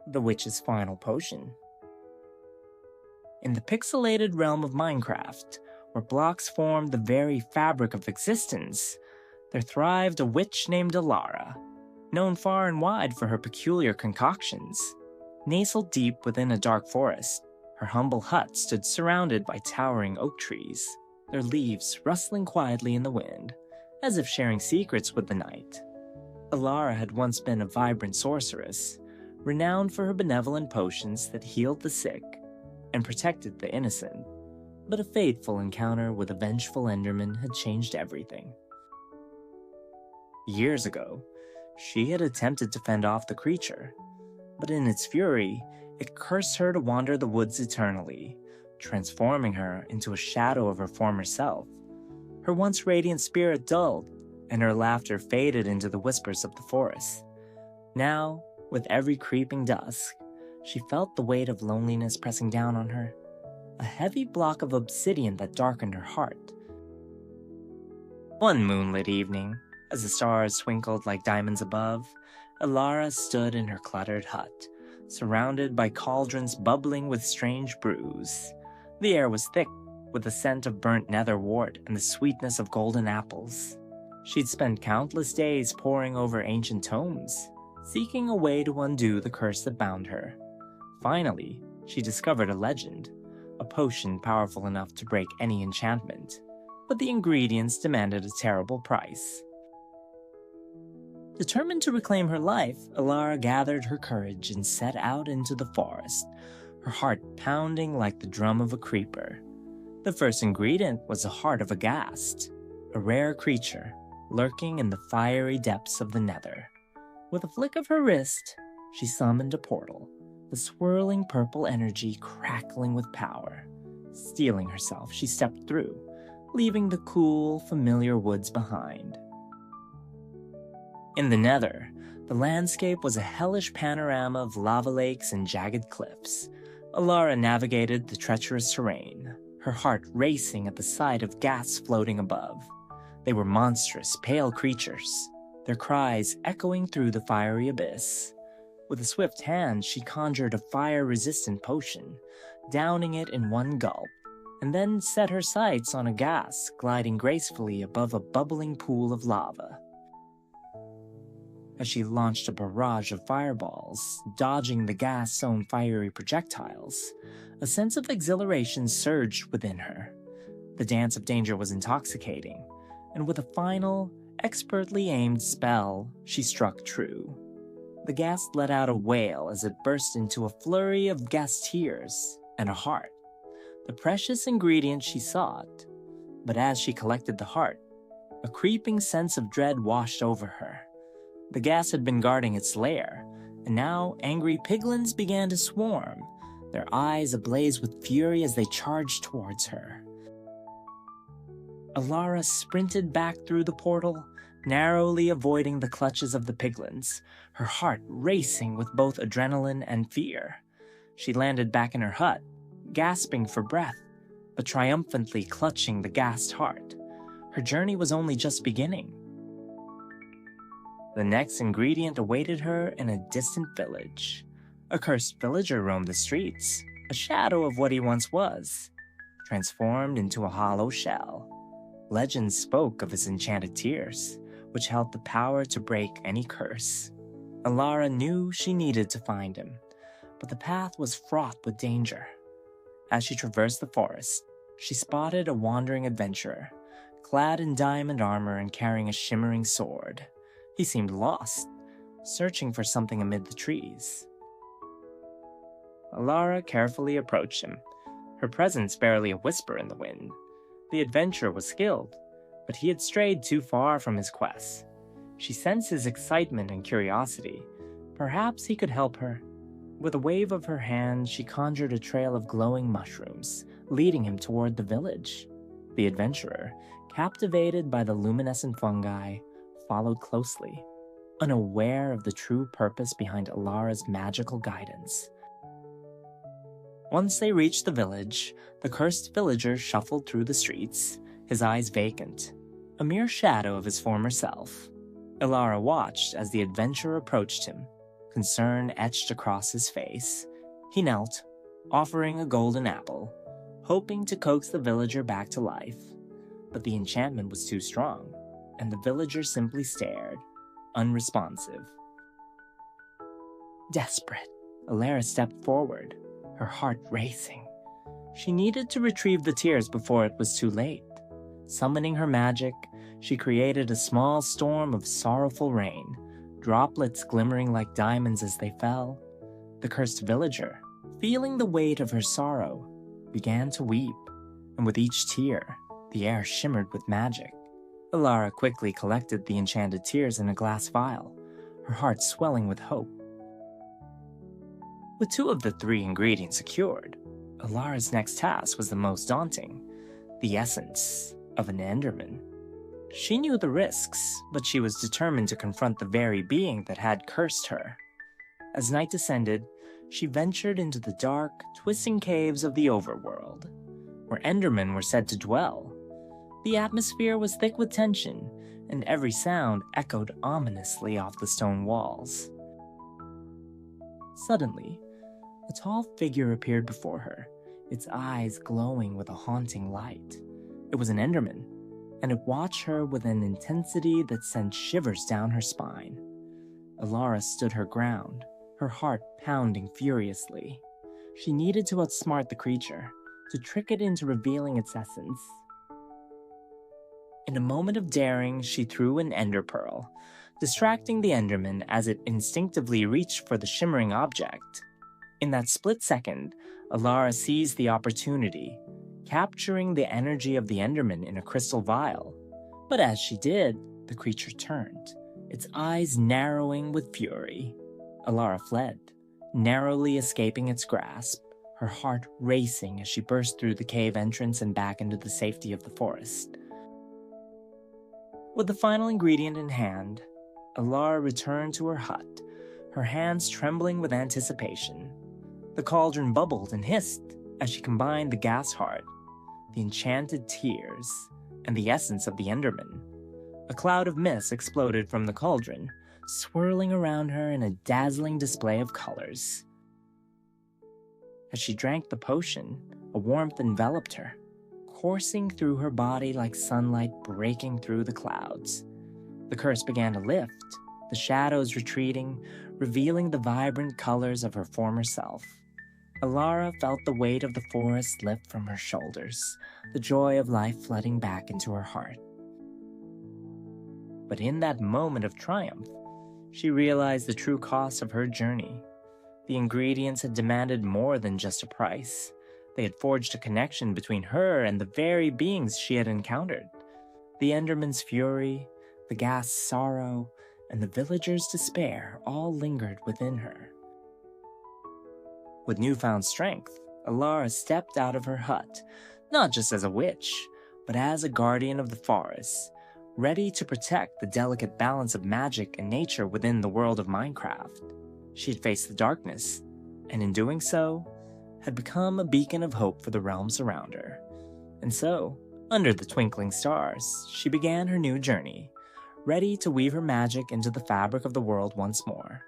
the witch's final potion. In the pixelated realm of Minecraft, where blocks form the very fabric of existence, there thrived a witch named Elara, known far and wide for her peculiar concoctions. Nestled deep within a dark forest, her humble hut stood surrounded by towering oak trees, their leaves rustling quietly in the wind, as if sharing secrets with the night. Elara had once been a vibrant sorceress, renowned for her benevolent potions that healed the sick and protected the innocent, but a fateful encounter with a vengeful Enderman had changed everything. Years ago, she had attempted to fend off the creature, but in its fury, it cursed her to wander the woods eternally, transforming her into a shadow of her former self. Her once radiant spirit dulled, and her laughter faded into the whispers of the forest. Now, with every creeping dusk, she felt the weight of loneliness pressing down on her, a heavy block of obsidian that darkened her heart. One moonlit evening, as the stars twinkled like diamonds above, Elara stood in her cluttered hut, surrounded by cauldrons bubbling with strange brews. The air was thick, with the scent of burnt nether wart and the sweetness of golden apples. She'd spent countless days poring over ancient tomes, seeking a way to undo the curse that bound her. Finally, she discovered a legend, a potion powerful enough to break any enchantment, but the ingredients demanded a terrible price. Determined to reclaim her life, Elara gathered her courage and set out into the forest, her heart pounding like the drum of a creeper. The first ingredient was the heart of a ghast, a rare creature lurking in the fiery depths of the Nether. With a flick of her wrist, she summoned a portal, the swirling purple energy crackling with power. Steeling herself, she stepped through, leaving the cool, familiar woods behind. In the Nether, the landscape was a hellish panorama of lava lakes and jagged cliffs. Elara navigated the treacherous terrain, her heart racing at the sight of ghasts floating above. They were monstrous, pale creatures, their cries echoing through the fiery abyss. With a swift hand, she conjured a fire-resistant potion, downing it in one gulp, and then set her sights on a ghast gliding gracefully above a bubbling pool of lava. As she launched a barrage of fireballs, dodging the ghast's own fiery projectiles, a sense of exhilaration surged within her. The dance of danger was intoxicating, and with a final, expertly aimed spell, she struck true. The ghast let out a wail as it burst into a flurry of tears and a heart, the precious ingredient she sought. But as she collected the heart, a creeping sense of dread washed over her. The ghast had been guarding its lair, and now angry piglins began to swarm, their eyes ablaze with fury as they charged towards her. Elara sprinted back through the portal, narrowly avoiding the clutches of the piglins, her heart racing with both adrenaline and fear. She landed back in her hut, gasping for breath, but triumphantly clutching the ghast heart. Her journey was only just beginning. The next ingredient awaited her in a distant village. A cursed villager roamed the streets, a shadow of what he once was, transformed into a hollow shell. Legends spoke of his enchanted tears, which held the power to break any curse. Elara knew she needed to find him, but the path was fraught with danger. As she traversed the forest, she spotted a wandering adventurer, clad in diamond armor and carrying a shimmering sword. He seemed lost, searching for something amid the trees. Elara carefully approached him, her presence barely a whisper in the wind. The adventurer was skilled, but he had strayed too far from his quest. She sensed his excitement and curiosity. Perhaps he could help her. With a wave of her hand, she conjured a trail of glowing mushrooms, leading him toward the village. The adventurer, captivated by the luminescent fungi, followed closely, unaware of the true purpose behind Elara's magical guidance. Once they reached the village, the cursed villager shuffled through the streets, his eyes vacant, a mere shadow of his former self. Elara watched as the adventurer approached him, concern etched across his face. He knelt, offering a golden apple, hoping to coax the villager back to life. But the enchantment was too strong, and the villager simply stared, unresponsive. Desperate, Elara stepped forward, her heart racing. She needed to retrieve the tears before it was too late. Summoning her magic, she created a small storm of sorrowful rain, droplets glimmering like diamonds as they fell. The cursed villager, feeling the weight of her sorrow, began to weep, and with each tear, the air shimmered with magic. Elara quickly collected the enchanted tears in a glass vial, her heart swelling with hope. With 2 of the 3 ingredients secured, Elara's next task was the most daunting: the essence of an Enderman. She knew the risks, but she was determined to confront the very being that had cursed her. As night descended, she ventured into the dark, twisting caves of the overworld, where Endermen were said to dwell. The atmosphere was thick with tension, and every sound echoed ominously off the stone walls. Suddenly, a tall figure appeared before her, its eyes glowing with a haunting light. It was an Enderman, and it watched her with an intensity that sent shivers down her spine. Elara stood her ground, her heart pounding furiously. She needed to outsmart the creature, to trick it into revealing its essence. In a moment of daring, she threw an ender pearl, distracting the Enderman as it instinctively reached for the shimmering object. In that split second, Elara seized the opportunity, capturing the energy of the Enderman in a crystal vial. But as she did, the creature turned, its eyes narrowing with fury. Elara fled, narrowly escaping its grasp, her heart racing as she burst through the cave entrance and back into the safety of the forest. With the final ingredient in hand, Elara returned to her hut, her hands trembling with anticipation. The cauldron bubbled and hissed as she combined the gas heart, the enchanted tears, and the essence of the Enderman. A cloud of mist exploded from the cauldron, swirling around her in a dazzling display of colors. As she drank the potion, a warmth enveloped her, coursing through her body like sunlight breaking through the clouds. The curse began to lift, the shadows retreating, revealing the vibrant colors of her former self. Elara felt the weight of the forest lift from her shoulders, the joy of life flooding back into her heart. But in that moment of triumph, she realized the true cost of her journey. The ingredients had demanded more than just a price. They had forged a connection between her and the very beings she had encountered. The Enderman's fury, the ghast's sorrow, and the villager's despair all lingered within her. With newfound strength, Elara stepped out of her hut, not just as a witch, but as a guardian of the forest, ready to protect the delicate balance of magic and nature within the world of Minecraft. She had faced the darkness, and in doing so, had become a beacon of hope for the realms around her. And so, under the twinkling stars, she began her new journey, ready to weave her magic into the fabric of the world once more.